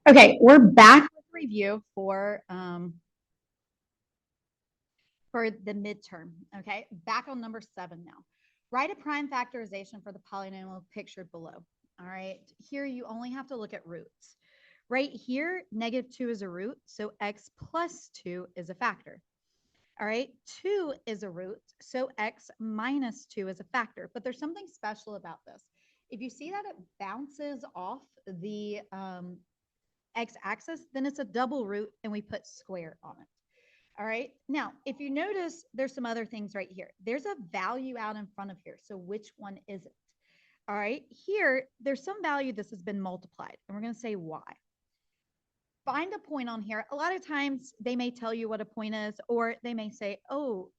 Okay, we're back with review for the midterm. Okay, back on number 7 now. Write a prime factorization for the polynomial pictured below. All right, here you only have to look at roots. Right here, -2 is a root, so x plus 2 is a factor. All right, 2 is a root, so x minus 2 is a factor. But there's something special about this. If you see that it bounces off the x-axis, then it's a double root and we put square on it. All right. Now, if you notice, there's some other things right here. There's a value out in front of here. So which one is it? All right. Here, there's some value this has been multiplied, and we're going to say y. Find a point on here. A lot of times they may tell you what a point is, or they may say, oh,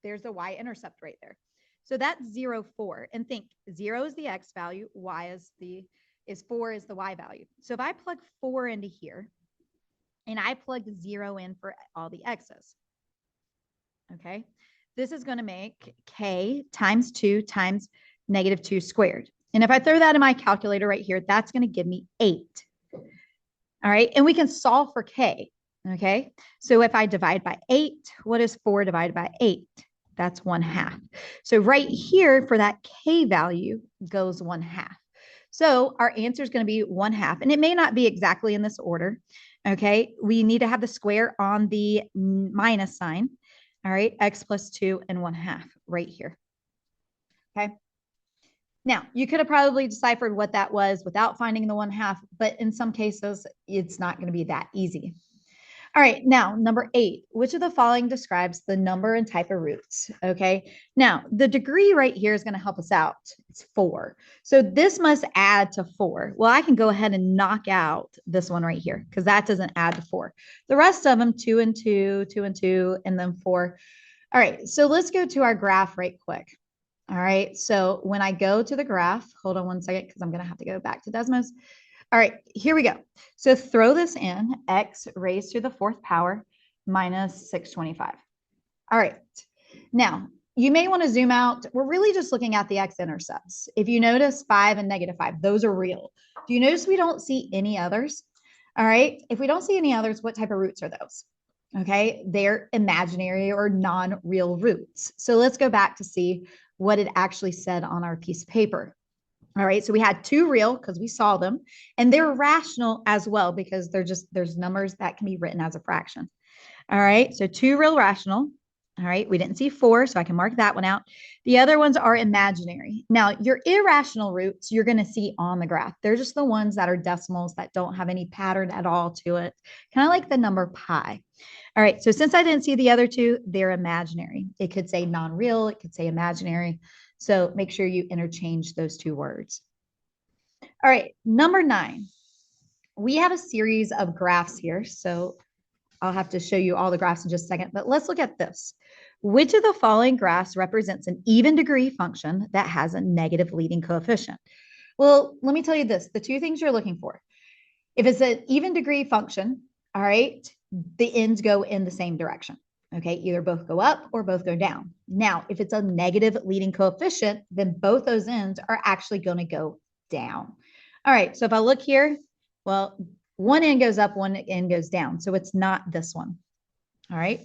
there's a y-intercept right there. So that's 0, 4. And think 0 is the x value, y is 4 is the y value. So if I plug 4 into here, and I plugged 0 in for all the x's, okay, this is going to make k times 2 times -2 squared. And if I throw that in my calculator right here, that's going to give me 8. All right, and we can solve for k, okay? So if I divide by 8, what is 4 divided by 8? That's 1/2. So right here for that k value goes 1/2. So our answer is going to be 1/2, and it may not be exactly in this order. Okay, we need to have the square on the minus sign. All right, x plus 2 and 1/2 right here. Okay. Now, you could have probably deciphered what that was without finding the 1/2, but in some cases, it's not going to be that easy. All right, now number 8, which of the following describes the number and type of roots? Okay, now the degree right here is going to help us out. It's 4. So this must add to 4. Well, I can go ahead and knock out this one right here because that doesn't add to 4. The rest of them, 2 and 2, 2 and 2, and then 4. All right, so let's go to our graph right quick. All right, so when I go to the graph, hold on one second because I'm going to have to go back to Desmos. All right, here we go. So throw this in, x raised to the 4th power minus 625. All right, now you may want to zoom out. We're really just looking at the x-intercepts. If you notice 5 and -5, those are real. Do you notice we don't see any others? All right, if we don't see any others, what type of roots are those? Okay, they're imaginary or non-real roots. So let's go back to see what it actually said on our piece of paper. All right, so we had 2 real because we saw them, and they're rational as well because there's numbers that can be written as a fraction. All right, so 2 real rational. All right, we didn't see 4, so I can mark that one out. The other ones are imaginary. Now, your irrational roots, you're going to see on the graph. They're just the ones that are decimals that don't have any pattern at all to it, kind of like the number pi. All right, so since I didn't see the other 2, they're imaginary. It could say non-real, it could say imaginary. So make sure you interchange those 2 words. All right, number 9. We have a series of graphs here. So I'll have to show you all the graphs in just a second, but let's look at this. Which of the following graphs represents an even degree function that has a negative leading coefficient? Well, let me tell you this, the 2 things you're looking for. If it's an even degree function, all right, the ends go in the same direction. Okay, either both go up or both go down. Now, if it's a negative leading coefficient, then both those ends are actually going to go down. All right, so if I look here, well, one end goes up, one end goes down. So it's not this one. All right,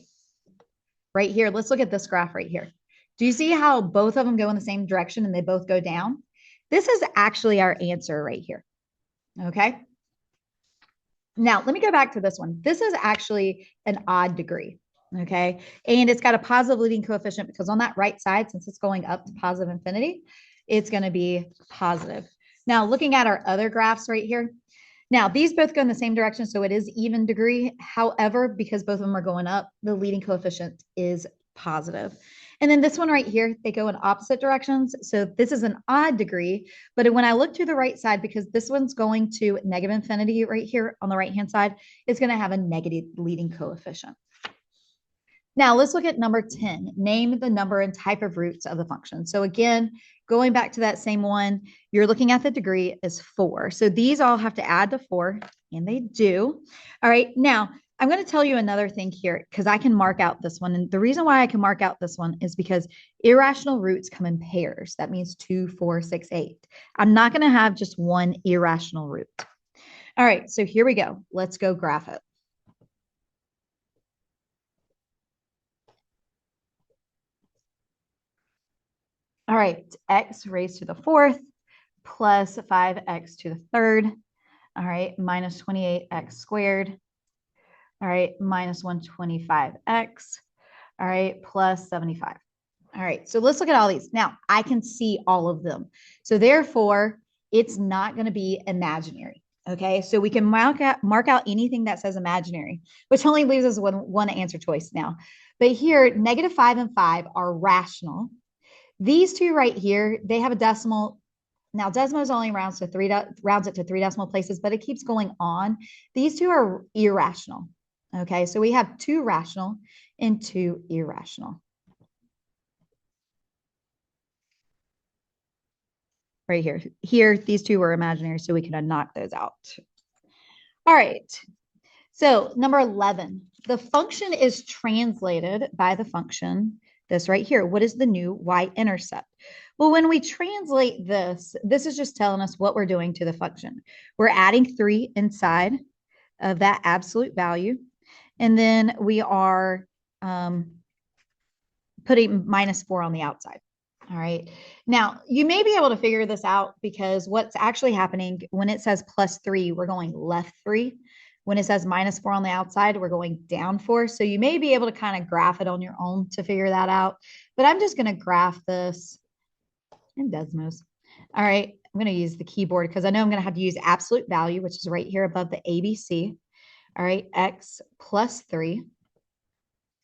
right here, let's look at this graph right here. Do you see how both of them go in the same direction and they both go down? This is actually our answer right here. Okay. Now, let me go back to this one. This is actually an odd degree. Okay, and it's got a positive leading coefficient because on that right side, since it's going up to positive infinity, it's going to be positive. Now, looking at our other graphs right here, now these both go in the same direction, so it is even degree. However, because both of them are going up, the leading coefficient is positive. And then this one right here, they go in opposite directions. So this is an odd degree, but when I look to the right side, because this one's going to negative infinity right here on the right-hand side, it's going to have a negative leading coefficient. Now let's look at number 10. Name the number and type of roots of the function. So again, going back to that same one, you're looking at the degree is 4. So these all have to add to 4, and they do. All right, now I'm going to tell you another thing here because I can mark out this one. And the reason why I can mark out this one is because irrational roots come in pairs. That means 2, 4, 6, 8. I'm not going to have just one irrational root. All right, so here we go. Let's go graph it. All right, x raised to the fourth plus 5x to the third. All right, minus 28x squared. All right, minus 125x. All right, plus 75. All right, so let's look at all these. Now, I can see all of them. So therefore, it's not going to be imaginary. Okay, so we can mark out anything that says imaginary, which only leaves us one answer choice now. But here, -5 and 5 are rational. These two right here, they have a decimal. Now, Desmos only rounds it to 3 decimal places, but it keeps going on. These two are irrational. Okay, so we have 2 rational and 2 irrational. Right here. Here, these two were imaginary, so we can knock those out. All right. So number 11, the function is translated by the function, this right here. What is the new y-intercept? Well, when we translate this, this is just telling us what we're doing to the function. We're adding 3 inside of that absolute value. And then we are putting -4 on the outside. All right. Now, you may be able to figure this out because what's actually happening when it says +3, we're going left 3. When it says -4 on the outside, we're going down 4. So you may be able to kind of graph it on your own to figure that out. But I'm just going to graph this in Desmos. All right. I'm going to use the keyboard because I know I'm going to have to use absolute value, which is right here above the ABC. All right. X plus 3.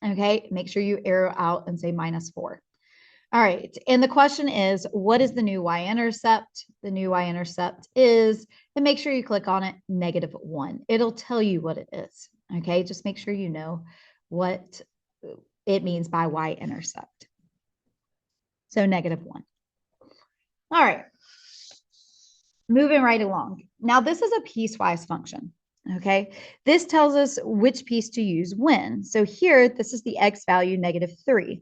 Okay. Make sure you arrow out and say -4. All right. And the question is, what is the new y-intercept? The new y-intercept is, and make sure you click on it, -1. It'll tell you what it is. Okay. Just make sure you know what it means by y-intercept. So -1. All right. Moving right along. Now, this is a piecewise function. Okay. This tells us which piece to use when. So here, this is the x value, -3.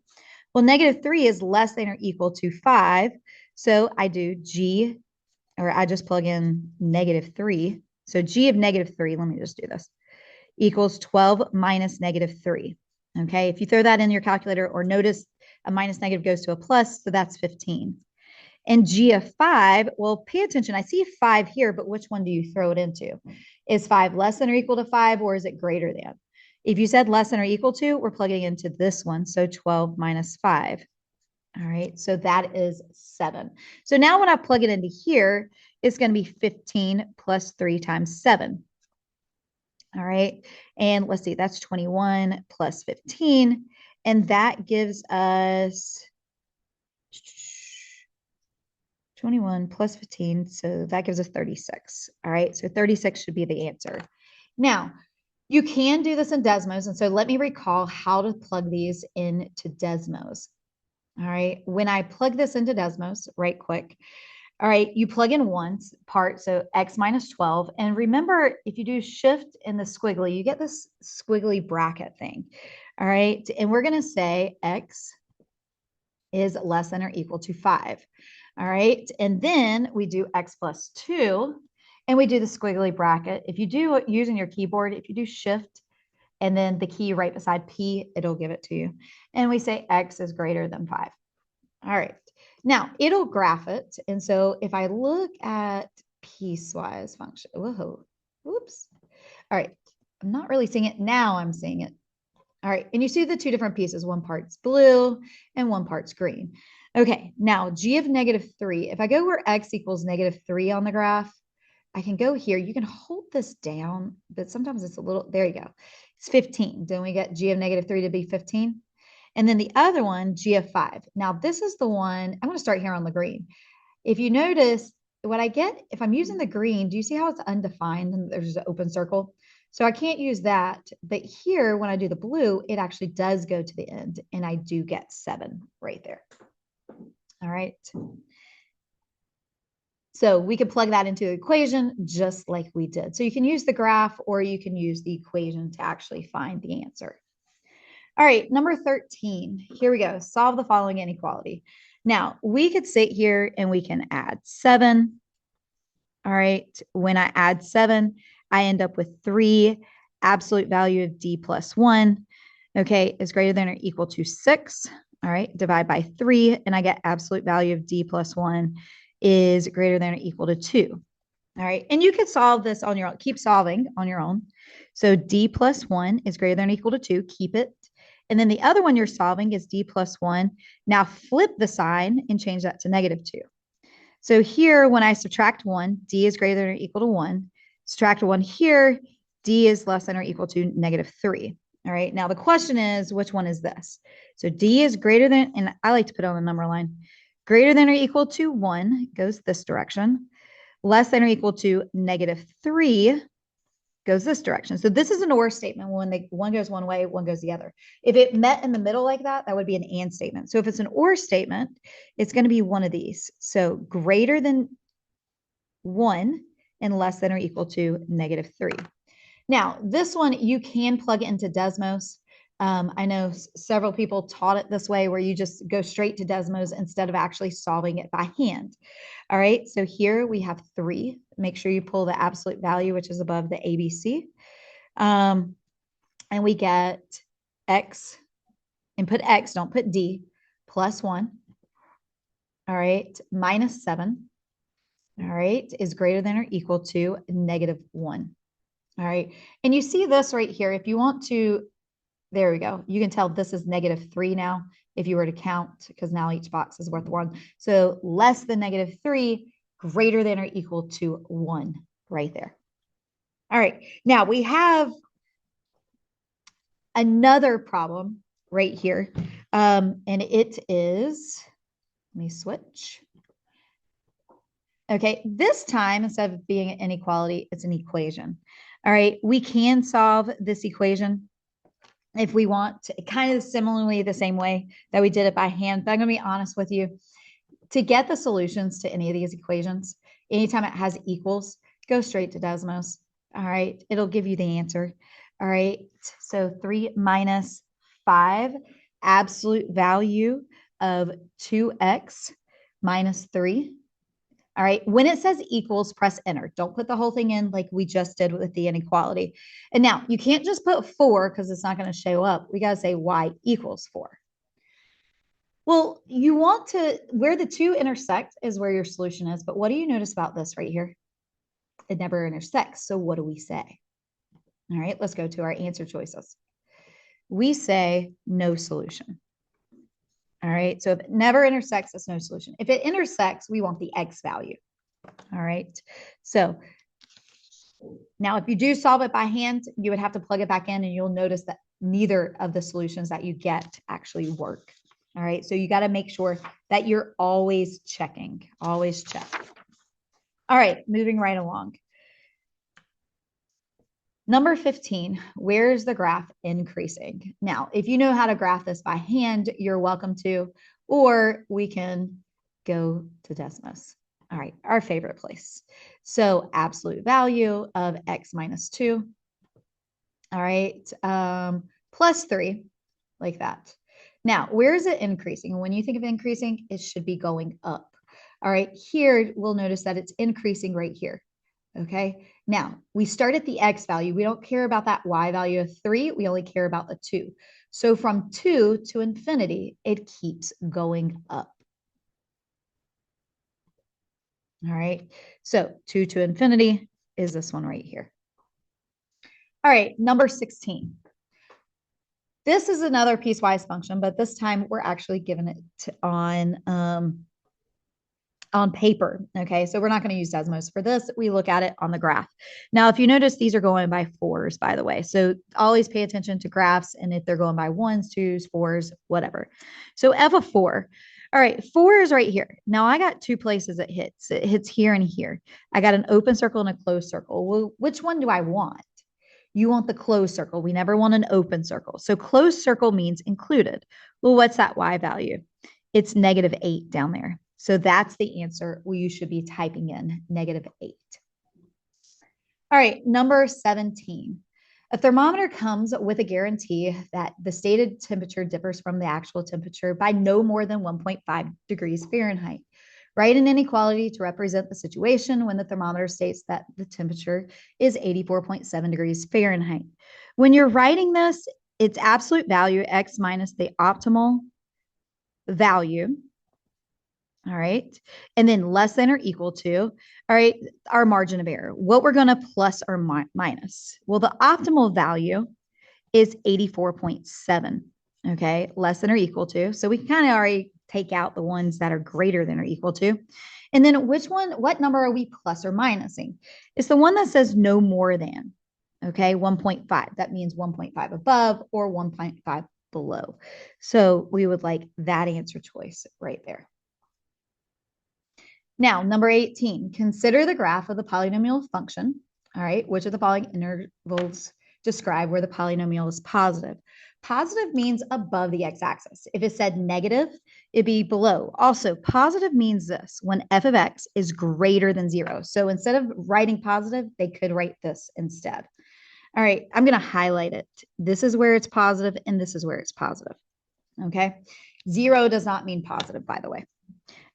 Well, -3 is less than or equal to 5. So I do g, or I just plug in -3. So g of -3, let me just do this, equals 12 minus -3. Okay, if you throw that in your calculator, or notice a minus negative goes to a plus, so that's 15. And g of 5, well, pay attention. I see 5 here, but which one do you throw it into? Is 5 less than or equal to 5, or is it greater than? If you said less than or equal to, we're plugging into this one. So 12 minus 5. All right. So that is 7. So now when I plug it into here, it's going to be 15 plus 3 times 7. All right. And let's see, that's 21 plus 15. And that gives us 21 plus 15. So that gives us 36. All right. So 36 should be the answer. Now, you can do this in Desmos. And so let me recall how to plug these into Desmos. All right. When I plug this into Desmos, right quick. All right. You plug in one part. So x minus 12. And remember, if you do shift in the squiggly, you get this squiggly bracket thing. All right. And we're going to say x is less than or equal to 5. All right. And then we do x plus 2. And we do the squiggly bracket. If you do using your keyboard, if you do shift and then the key right beside P, it'll give it to you. And we say X is greater than 5. All right. Now it'll graph it. And so if I look at piecewise function, whoa, oops. All right. I'm not really seeing it. Now I'm seeing it. All right. And you see the 2 different pieces. One part's blue and one part's green. Okay. Now G of -3. If I go where X equals -3 on the graph, I can go here. You can hold this down, but sometimes it's a little, there you go. It's 15. Don't we get G of -3 to be 15? And then the other one, G of 5. Now this is the one, I'm going to start here on the green. If you notice what I get, if I'm using the green, do you see how it's undefined and there's an open circle? So I can't use that. But here, when I do the blue, it actually does go to the end and I do get 7 right there. All right. So we could plug that into the equation just like we did. So you can use the graph or you can use the equation to actually find the answer. All right, number 13. Here we go. Solve the following inequality. Now, we could sit here and we can add 7. All right, when I add 7, I end up with 3. Absolute value of D plus 1, okay, is greater than or equal to 6. All right, divide by 3, and I get absolute value of D plus 1 is greater than or equal to 2. All right, and you could solve this on your own. Keep solving on your own. So D plus 1 is greater than or equal to 2. Keep it. And then the other one you're solving is D plus 1. Now flip the sign and change that to negative 2. So here, when I subtract 1, D is greater than or equal to 1. Subtract 1 here, D is less than or equal to negative 3. All right, now the question is, which one is this? So D is greater than, and I like to put on a number line, greater than or equal to 1 goes this direction. Less than or equal to negative 3 goes this direction. So this is an or statement when one goes one way, one goes the other. If it met in the middle like that, that would be an and statement. So if it's an or statement, it's going to be one of these. So greater than 1 and less than or equal to negative 3. Now, this one you can plug it into Desmos. I know several people taught it this way where you just go straight to Desmos instead of actually solving it by hand. All right, so here we have 3. Make sure you pull the absolute value, which is above the ABC. And we get X, and put X, don't put D, plus 1. All right, minus 7. All right, is greater than or equal to negative 1. All right, and you see this right here. If you want to, there we go. You can tell this is negative 3 now if you were to count, because now each box is worth 1. So less than negative 3, greater than or equal to 1 right there. All right, now we have another problem right here. And it is, let me switch. Okay, this time, instead of being an inequality, it's an equation. All right, we can solve this equation if we want to, kind of similarly the same way that we did it by hand. But I'm going to be honest with you. To get the solutions to any of these equations, anytime it has equals, go straight to Desmos. All right, it'll give you the answer. All right, so 3 minus 5, absolute value of 2x minus 3. All right, when it says equals, press enter. Don't put the whole thing in like we just did with the inequality. And now you can't just put 4 because it's not going to show up. We got to say y equals 4. Well, you want to, where the 2 intersect is where your solution is. But what do you notice about this right here? It never intersects. So what do we say? All right, let's go to our answer choices. We say no solution. All right, so if it never intersects, it's no solution. If it intersects, we want the x value. All right, so now if you do solve it by hand, you would have to plug it back in, and you'll notice that neither of the solutions that you get actually work. All right, so you got to make sure that you're always checking, always check. All right, moving right along. Number 15, where is the graph increasing? Now, if you know how to graph this by hand, you're welcome to, or we can go to Desmos. All right, our favorite place. So absolute value of x minus 2. All right, plus 3, like that. Now, where is it increasing? When you think of increasing, it should be going up. All right, here we'll notice that it's increasing right here. Okay, now we start at the x value. We don't care about that y value of 3. We only care about the 2. So from 2 to infinity, it keeps going up. All right, so 2 to infinity is this one right here. All right, number 16. This is another piecewise function, but this time we're actually given it on paper. Okay, so we're not going to use Desmos for this. We look at it on the graph. Now, if you notice, these are going by 4s, by the way. So always pay attention to graphs, and if they're going by 1s, 2s, 4s, whatever. So f of 4. All right, 4 is right here. Now, I got 2 places it hits. It hits here and here. I got an open circle and a closed circle. Well, which one do I want? You want the closed circle. We never want an open circle. So closed circle means included. Well, what's that y value? It's negative 8 down there. So that's the answer you should be typing in, negative 8. All right, number 17. A thermometer comes with a guarantee that the stated temperature differs from the actual temperature by no more than 1.5 degrees Fahrenheit. Write an inequality to represent the situation when the thermometer states that the temperature is 84.7 degrees Fahrenheit. When you're writing this, it's absolute value, x minus the optimal value. All right. And then less than or equal to, all right, our margin of error, what we're going to plus or minus. Well, the optimal value is 84.7. Okay. Less than or equal to. So we can kind of already take out the ones that are greater than or equal to. And then what number are we plus or minusing? It's the one that says no more than. Okay. 1.5. That means 1.5 above or 1.5 below. So we would like that answer choice right there. Now, number 18, consider the graph of the polynomial function. All right, which of the following intervals describe where the polynomial is positive? Positive means above the x-axis. If it said negative, it'd be below. Also, positive means this, when f of x is greater than 0. So instead of writing positive, they could write this instead. All right, I'm going to highlight it. This is where it's positive, and this is where it's positive. Okay, 0 does not mean positive, by the way.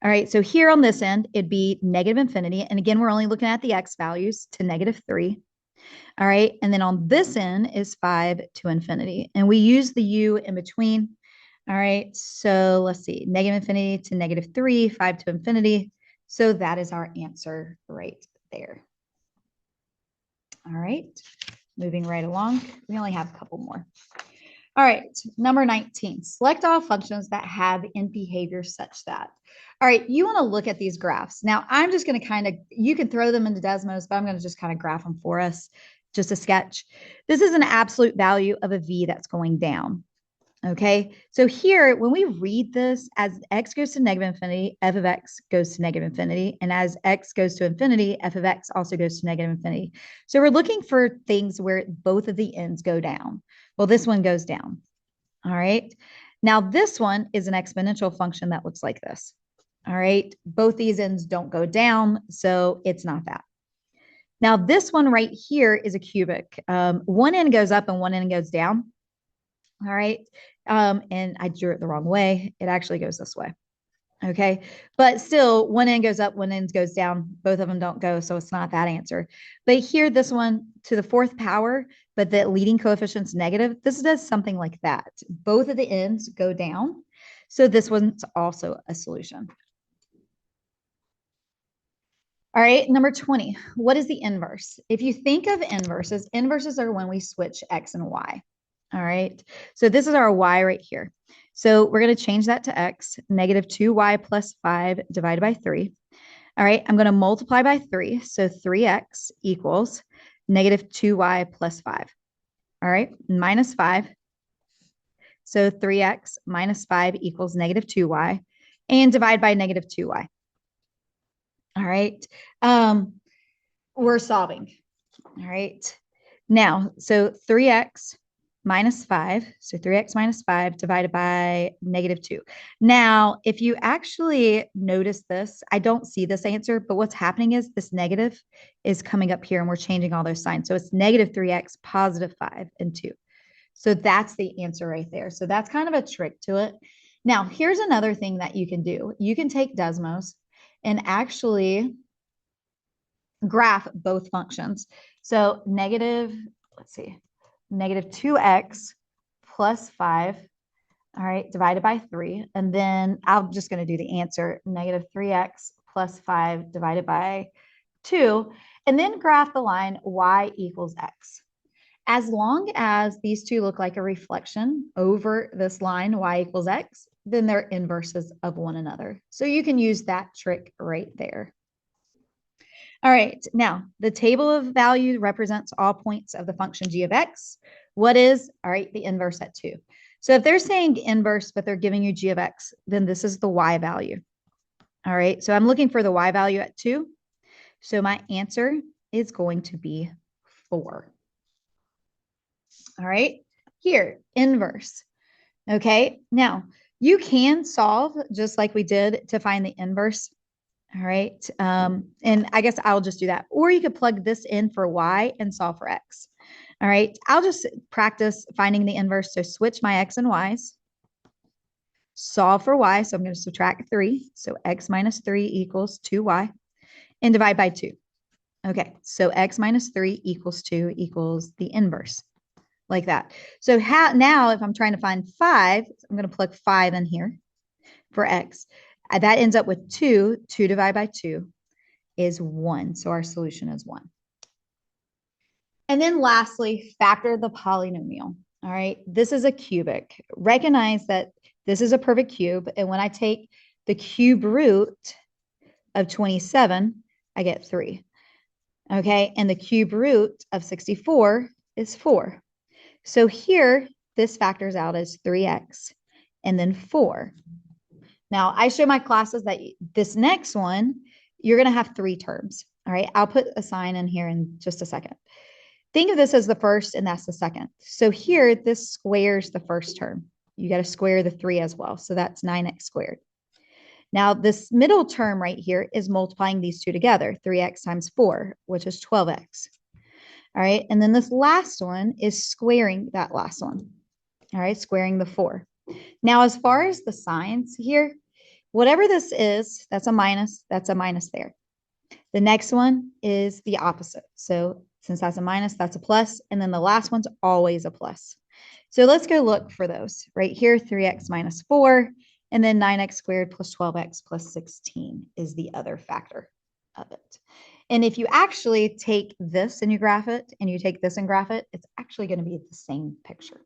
All right, so here on this end, it'd be negative infinity. And again, we're only looking at the x values to -3. All right, and then on this end is 5 to infinity. And we use the u in between. All right, so let's see, negative infinity to -3, 5 to infinity. So that is our answer right there. All right, moving right along. We only have a couple more. All right, number 19, select all functions that have end behavior such that. All right, you want to look at these graphs. Now, I'm just going to you can throw them into Desmos, but I'm going to just kind of graph them for us, just a sketch. This is an absolute value of a v that's going down. Okay, so here, when we read this, as x goes to negative infinity, f of x goes to negative infinity. And as x goes to infinity, f of x also goes to negative infinity. So we're looking for things where both of the ends go down. Well, this one goes down. All right. Now, this one is an exponential function that looks like this. All right. Both these ends don't go down, so it's not that. Now, this one right here is a cubic. One end goes up and one end goes down. All right. And I drew it the wrong way. It actually goes this way. Okay. But still, one end goes up, one end goes down. Both of them don't go. So it's not that answer. But here, this one to the 4th power, but the leading coefficient's negative. This does something like that. Both of the ends go down. So this one's also a solution. All right. Number 20. What is the inverse? If you think of inverses, inverses are when we switch x and y. All right. So this is our y right here. So we're going to change that to x, negative 2y plus 5 divided by 3. All right. I'm going to multiply by 3. So 3x equals negative 2y plus 5. All right. Minus 5. So 3x minus 5 equals negative 2y. And divide by negative 2y. All right. We're solving. All right. Now, so 3x minus 5. So 3x minus 5 divided by negative 2. Now, if you actually notice this, I don't see this answer, but what's happening is this negative is coming up here and we're changing all those signs. So it's negative 3x, positive 5, and 2. So that's the answer right there. So that's kind of a trick to it. Now, here's another thing that you can do. You can take Desmos and actually graph both functions. So negative, let's see, negative 2x plus 5, all right, divided by 3. And then I'm just going to do the answer, negative 3x plus 5 divided by 2. And then graph the line y equals x. As long as these two look like a reflection over this line, y equals x, then they're inverses of one another. So you can use that trick right there. All right, now the table of value represents all points of the function g of x. What is, all right, the inverse at 2. So if they're saying inverse, but they're giving you g of x, then this is the y value. All right, so I'm looking for the y value at 2. So my answer is going to be 4. All right, here, inverse. Okay, now you can solve just like we did to find the inverse. All right, and I guess I'll just do that. Or you could plug this in for y and solve for x. All right, I'll just practice finding the inverse. So switch my x and y's. solve for y. So I'm going to subtract 3. So x minus 3 equals 2y and divide by 2. Okay, so x minus 3 equals 2 equals the inverse, like that. So now if I'm trying to find 5, I'm going to plug 5 in here for x. That ends up with 2. 2 divided by 2 is 1. So our solution is 1. And then lastly, factor the polynomial. All right, this is a cubic. Recognize that this is a perfect cube. And when I take the cube root of 27, I get 3. Okay, and the cube root of 64 is 4. So here, this factors out as 3x and then 4. Now, I show my classes that this next one, you're going to have 3 terms. All right, I'll put a sign in here in just a second. Think of this as the first and that's the second. So here, this squares the first term. You got to square the 3 as well. So that's 9x squared. Now, this middle term right here is multiplying these two together, 3x times 4, which is 12x. All right, and then this last one is squaring that last one. All right, squaring the 4. Now, as far as the signs here, whatever this is, that's a minus there. The next one is the opposite. So since that's a minus, that's a plus. And then the last one's always a plus. So let's go look for those. Right here, 3x minus 4, and then 9x squared plus 12x plus 16 is the other factor of it. And if you actually take this and you graph it, and you take this and graph it, it's actually going to be the same picture.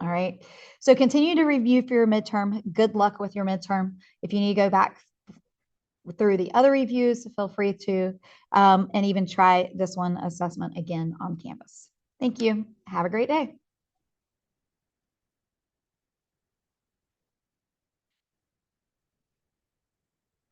All right. So continue to review for your midterm. Good luck with your midterm. If you need to go back through the other reviews, feel free to, and even try this one assessment again on campus. Thank you. Have a great day.